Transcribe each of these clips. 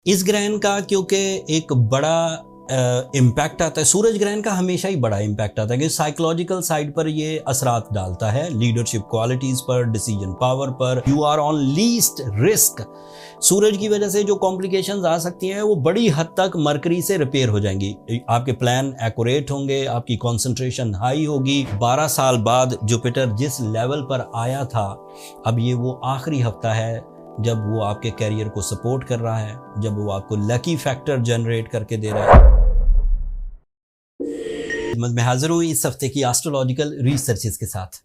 इस ग्रहण का क्योंकि एक बड़ा इम्पैक्ट आता है, सूरज ग्रहण का हमेशा ही बड़ा इम्पैक्ट आता है कि साइकोलॉजिकल साइड पर ये असरात डालता है, लीडरशिप क्वालिटीज पर, डिसीजन पावर पर। You are on least risk. सूरज की वजह से जो कॉम्प्लिकेशंस आ सकती हैं वो बड़ी हद तक मरकरी से रिपेयर हो जाएंगी। आपके प्लान एक्यूरेट होंगे, आपकी कंसंट्रेशन हाई होगी। 12 साल बाद जुपिटर जिस लेवल पर आया था, अब ये वो आखिरी हफ्ता है जब वो आपके कैरियर को सपोर्ट कर रहा है, जब वो आपको लकी फैक्टर जनरेट करके दे रहा है। मैं हाजिर हूँ इस हफ्ते की एस्ट्रोलॉजिकल रिसर्चेस के साथ।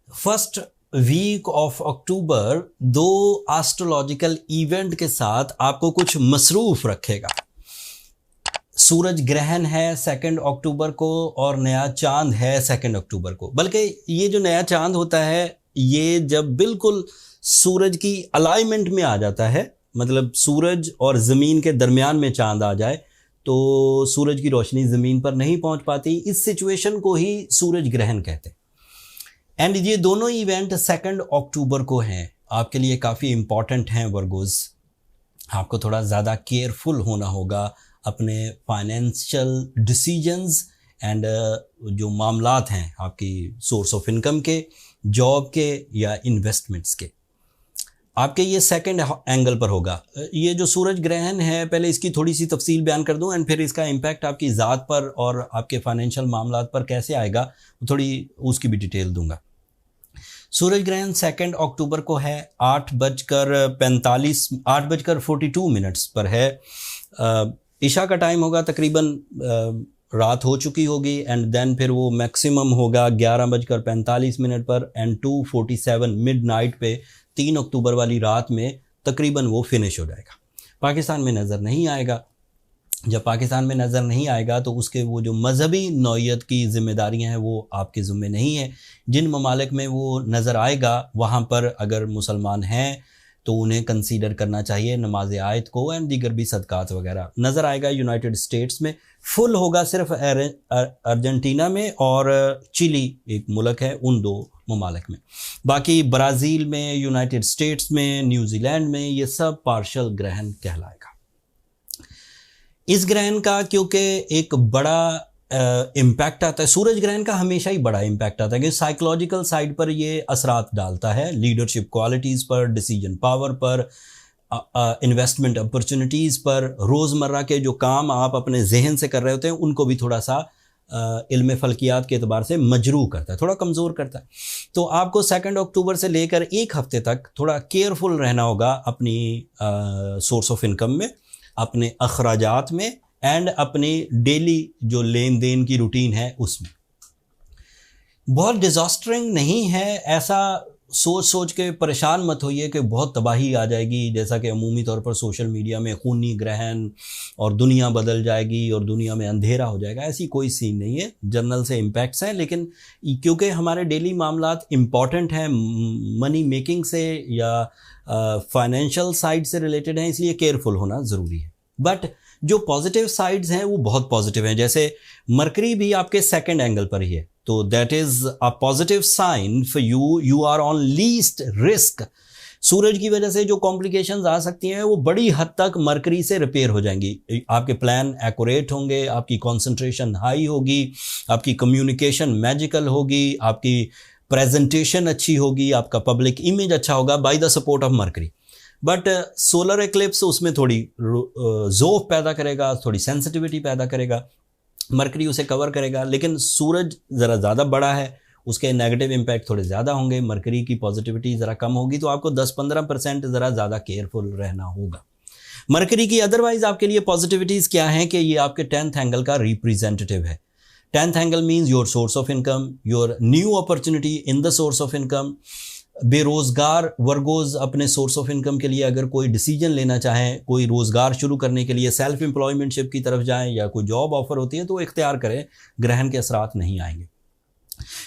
First week of October 2 astrological event के साथ आपको कुछ मसरूफ रखेगा। सूरज ग्रहण है 2 अक्टूबर को और नया चांद है 2 अक्टूबर को। बल्कि ये जो नया चांद होता है ये जब बिल्कुल सूरज की अलाइनमेंट में आ जाता है, मतलब सूरज और ज़मीन के दरमियान में चांद आ जाए तो सूरज की रोशनी ज़मीन पर नहीं पहुंच पाती। इस सिचुएशन को ही सूरज ग्रहण कहते हैं। एंड ये दोनों इवेंट 2 अक्टूबर को हैं। आपके लिए काफ़ी इंपॉर्टेंट हैं वर्गोज़। आपको थोड़ा ज़्यादा केयरफुल होना होगा अपने फाइनेंशियल डिसीजंस एंड जो मामलात हैं आपकी सोर्स ऑफ इनकम के, जॉब के या इन्वेस्टमेंट्स के। आपके ये 2nd एंगल पर होगा। ये जो सूरज ग्रहण है, पहले इसकी थोड़ी सी तफसील बयान कर दूं एंड फिर इसका इम्पैक्ट आपकी ज़ात पर और आपके फाइनेंशियल मामलात पर कैसे आएगा थोड़ी उसकी भी डिटेल दूंगा। सूरज ग्रहण 2 अक्टूबर को है 8:42 पर है। इशा का टाइम होगा, तकरीबन रात हो चुकी होगी एंड देन फिर वो मैक्सिमम होगा 11:45 पर एंड 2:47 मिडनाइट पे 3 अक्टूबर वाली रात में तकरीबन वो फिनिश हो जाएगा। पाकिस्तान में नज़र नहीं आएगा। जब पाकिस्तान में नज़र नहीं आएगा तो उसके वो जो मजहबी नौइयत की ज़िम्मेदारियां हैं वो आपके ज़िम्मे नहीं है। जिन ममालिक में वो नज़र आएगा वहाँ पर अगर मुसलमान हैं तो उन्हें कंसीडर करना चाहिए नमाज आयत को एंड दीगर भी सदकात वगैरह। नज़र आएगा यूनाइटेड स्टेट्स में, फुल होगा सिर्फ अर्जेंटीना में और चिली एक मुल्क है, उन 2 ममालिक में। बाकी ब्राज़ील में, यूनाइटेड स्टेट्स में, न्यूजीलैंड में ये सब पार्शल ग्रहण कहलाएगा। इस ग्रहण का क्योंकि एक बड़ा इम्पैक्ट आता है, सूरज ग्रहण का हमेशा ही बड़ा इम्पैक्ट आता है कि साइकोलॉजिकल साइड पर ये असरात डालता है, लीडरशिप क्वालिटीज़ पर, डिसीजन पावर पर, इन्वेस्टमेंट अपॉर्चुनिटीज़ पर। रोज़मर्रा के जो काम आप अपने जहन से कर रहे होते हैं उनको भी थोड़ा सा इल्म फल्कियात के एतबार से मजरू करता है, थोड़ा कमज़ोर करता है। तो आपको 2 अक्टूबर से लेकर एक हफ्ते तक थोड़ा केयरफुल रहना होगा अपनी सोर्स ऑफ इनकम में, अपने अखराजात में एंड अपनी डेली जो लेन देन की रूटीन है उसमें। बहुत डिजास्टरिंग नहीं है, ऐसा सोच सोच के परेशान मत होइए कि बहुत तबाही आ जाएगी, जैसा कि अमूमी तौर पर सोशल मीडिया में खूनी ग्रहण और दुनिया बदल जाएगी और दुनिया में अंधेरा हो जाएगा। ऐसी कोई सीन नहीं है। जनरल से इम्पैक्ट्स हैं, लेकिन क्योंकि हमारे डेली मामलात इम्पॉर्टेंट हैं, मनी मेकिंग से या फाइनेंशियल साइड से रिलेटेड हैं, इसलिए केयरफुल होना ज़रूरी है। बट जो पॉजिटिव साइड्स हैं वो बहुत पॉजिटिव हैं। जैसे मरकरी भी आपके 2nd एंगल पर ही है, तो that is a positive sign for you. You are on least risk. सूरज की वजह से जो कॉम्प्लिकेशंस आ सकती हैं वो बड़ी हद तक मरकरी से रिपेयर हो जाएंगी। आपके प्लान एक्यूरेट होंगे, आपकी कंसंट्रेशन हाई होगी, आपकी कम्युनिकेशन मैजिकल होगी, आपकी प्रेजेंटेशन अच्छी होगी, आपका पब्लिक इमेज अच्छा होगा by the support of mercury. But solar eclipse उसमें थोड़ी ज़ोफ पैदा करेगा, थोड़ी सेंसिटिविटी पैदा करेगा। मरकरी उसे कवर करेगा, लेकिन सूरज ज़रा ज़्यादा बड़ा है, उसके नेगेटिव इम्पैक्ट थोड़े ज़्यादा होंगे, मरकरी की पॉजिटिविटी ज़रा कम होगी, तो आपको 10-15% ज़रा ज़्यादा केयरफुल रहना होगा। मरकरी की अदरवाइज आपके लिए पॉजिटिविटीज़ क्या हैं कि ये आपके 10th एंगल का रिप्रेजेंटेटिव है। 10th angle means your source of income, your new opportunity in the source of income. बेरोज़गार वर्गोज़ अपने सोर्स ऑफ इनकम के लिए अगर कोई डिसीजन लेना चाहें, कोई रोज़गार शुरू करने के लिए सेल्फ एम्प्लॉयमेंटशिप की तरफ जाएं या कोई जॉब ऑफर होती है तो इख्तियार करें, ग्रहण के असरात नहीं आएंगे।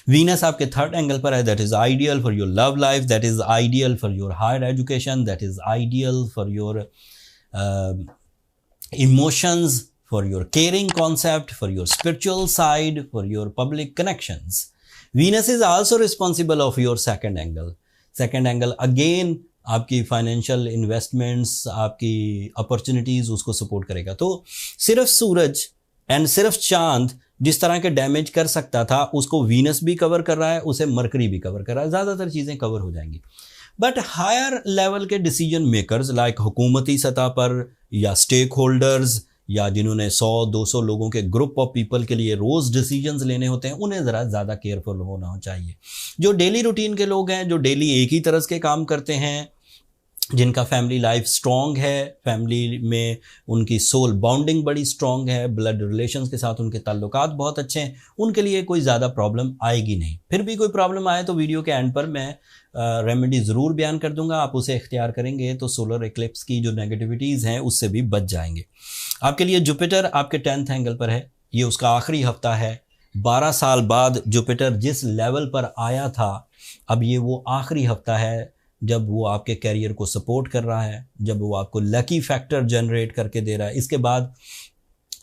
वीनस आपके 3rd एंगल पर है, that is ideal for your love life, that is ideal for your higher education, that is ideal for your emotions, for your caring concept, for your spiritual side, for your public connections. Venus is also responsible of your 2nd angle. 2nd angle again आपकी financial investments, आपकी opportunities उसको support करेगा। तो सिर्फ सूरज and सिर्फ चांद जिस तरह के डैमेज कर सकता था उसको वीनस भी कवर कर रहा है, उसे मरकरी भी कवर कर रहा है, ज़्यादातर चीज़ें कवर हो जाएंगी। बट हायर लेवल के डिसीजन मेकर्स लाइक हुकूमती सतह पर या स्टेक होल्डर्स या जिन्होंने 100-200 लोगों के ग्रुप ऑफ पीपल के लिए रोज़ डिसीजंस लेने होते हैं, उन्हें ज़रा ज़्यादा केयरफुल होना चाहिए। जो डेली रूटीन के लोग हैं, जो डेली एक ही तरह के काम करते हैं, जिनका फैमिली लाइफ स्ट्रॉन्ग है, फैमिली में उनकी सोल बॉन्डिंग बड़ी स्ट्रॉन्ग है, ब्लड रिलेशंस के साथ उनके ताल्लुकात बहुत अच्छे हैं, उनके लिए कोई ज़्यादा प्रॉब्लम आएगी नहीं। फिर भी कोई प्रॉब्लम आए तो वीडियो के एंड पर मैं रेमेडी ज़रूर बयान कर दूंगा, आप उसे इख्तियार करेंगे तो सोलर एक्लिप्स की जो नेगेटिविटीज़ हैं उससे भी बच जाएंगे। आपके लिए जुपिटर आपके 10th एंगल पर है, ये उसका आखिरी हफ्ता है। 12 साल बाद जुपिटर जिस लेवल पर आया था, अब ये वो आखिरी हफ्ता है जब वो आपके कैरियर को सपोर्ट कर रहा है, जब वो आपको लकी फैक्टर जनरेट करके दे रहा है। इसके बाद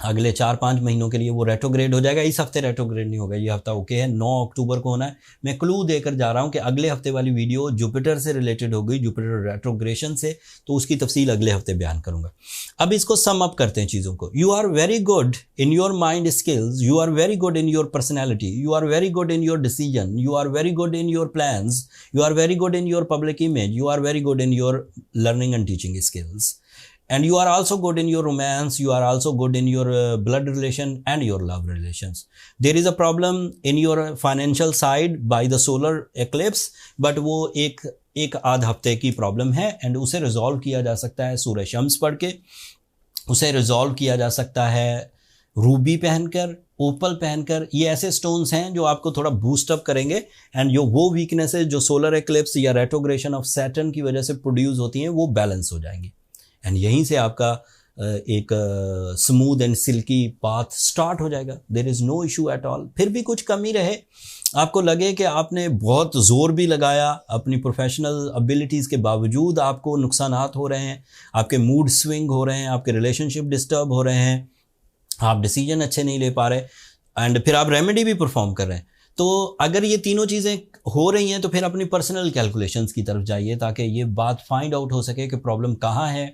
अगले 4-5 महीनों के लिए वो रेट्रोग्रेड हो जाएगा। इस हफ्ते रेट्रोग्रेड नहीं होगा, ये हफ्ता ओके है, 9 अक्टूबर को होना है। मैं क्लू देकर जा रहा हूँ कि अगले हफ्ते वाली वीडियो जुपिटर से रिलेटेड होगी, जुपिटर रेट्रोग्रेशन से, तो उसकी तफसील अगले हफ्ते बयान करूँगा। अब इसको सम अप करते हैं चीज़ों को। You are very good in your mind skills, you are very good in your personality, you are very good in your decision, you are very good in your plans, you are very good in your public image, you are very good in your learning and teaching skills, and you are also good in your romance, you are also good in your blood relation and your love relations. There is a problem in your financial side by the solar eclipse, but वो एक आध हफ्ते की problem है and उसे resolve किया जा सकता है सूरज शम्स पढ़ के, उसे रिजॉल्व किया जा सकता है रूबी पहनकर, ओपल पहनकर। ये ऐसे स्टोन्स हैं जो आपको थोड़ा बूस्ट अप करेंगे एंड वो वीकनेसेस जो सोलर एक्लिप्स या रेट्रोग्रेशन ऑफ सैटर्न की वजह से प्रोड्यूस होती हैं वो बैलेंस हो जाएंगी एंड यहीं से आपका एक smooth and silky path start हो जाएगा। There is no issue at all. फिर भी कुछ कमी रहे, आपको लगे कि आपने बहुत ज़ोर भी लगाया, अपनी प्रोफेशनल एबिलिटीज़ के बावजूद आपको नुकसानात हो रहे हैं, आपके मूड स्विंग हो रहे हैं, आपके रिलेशनशिप डिस्टर्ब हो रहे हैं, आप डिसीजन अच्छे नहीं ले पा रहे एंड फिर आप रेमेडी भी परफॉर्म कर रहे हैं, तो अगर ये तीनों चीज़ें हो रही हैं तो फिर अपनी पर्सनल कैलकुलेशंस की तरफ जाइए ताकि ये बात फाइंड आउट हो सके कि प्रॉब्लम कहाँ है,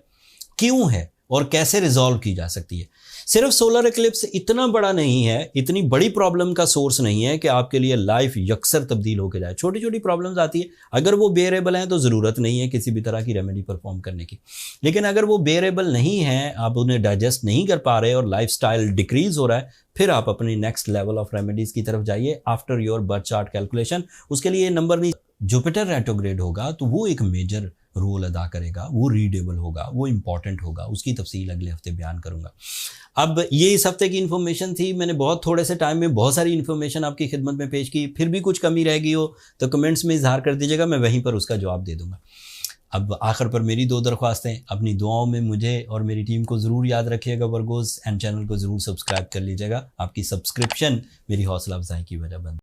क्यों है और कैसे रिजॉल्व की जा सकती है। सिर्फ सोलर एक्लिप्स इतना बड़ा नहीं है, इतनी बड़ी प्रॉब्लम का सोर्स नहीं है कि आपके लिए लाइफ यकसर तब्दील होकर जाए। छोटी छोटी प्रॉब्लम्स आती है, अगर वो बेरेबल हैं तो ज़रूरत नहीं है किसी भी तरह की रेमेडी परफॉर्म करने की। लेकिन अगर वो बेरेबल नहीं है, आप उन्हें डाइजेस्ट नहीं कर पा रहे और लाइफस्टाइल डिक्रीज हो रहा है, फिर आप अपनी नेक्स्ट लेवल ऑफ रेमेडीज़ की तरफ जाइए after your birth chart calculation. उसके लिए नंबर नहीं, जुपिटर रेट्रोग्रेड होगा तो वो एक मेजर रोल अदा करेगा, वो रीडेबल होगा, वो इंपॉर्टेंट होगा, उसकी तफसील अगले हफ्ते बयान करूंगा। अब ये इस हफ्ते की इन्फॉर्मेशन थी, मैंने बहुत थोड़े से टाइम में बहुत सारी इन्फॉर्मेशन आपकी खिदमत में पेश की। फिर भी कुछ कमी रह गई हो तो कमेंट्स में इजहार कर दीजिएगा, मैं वहीं पर उसका जवाब दे दूंगा। अब आखिर पर मेरी 2 दरख्वास्तें, अपनी दुआओं में मुझे और मेरी टीम को ज़रूर याद रखिएगा वर्गोज़, एंड चैनल को ज़रूर सब्सक्राइब कर लीजिएगा। आपकी सब्सक्रिप्शन मेरी हौसला अफजाई की वजह बनती है।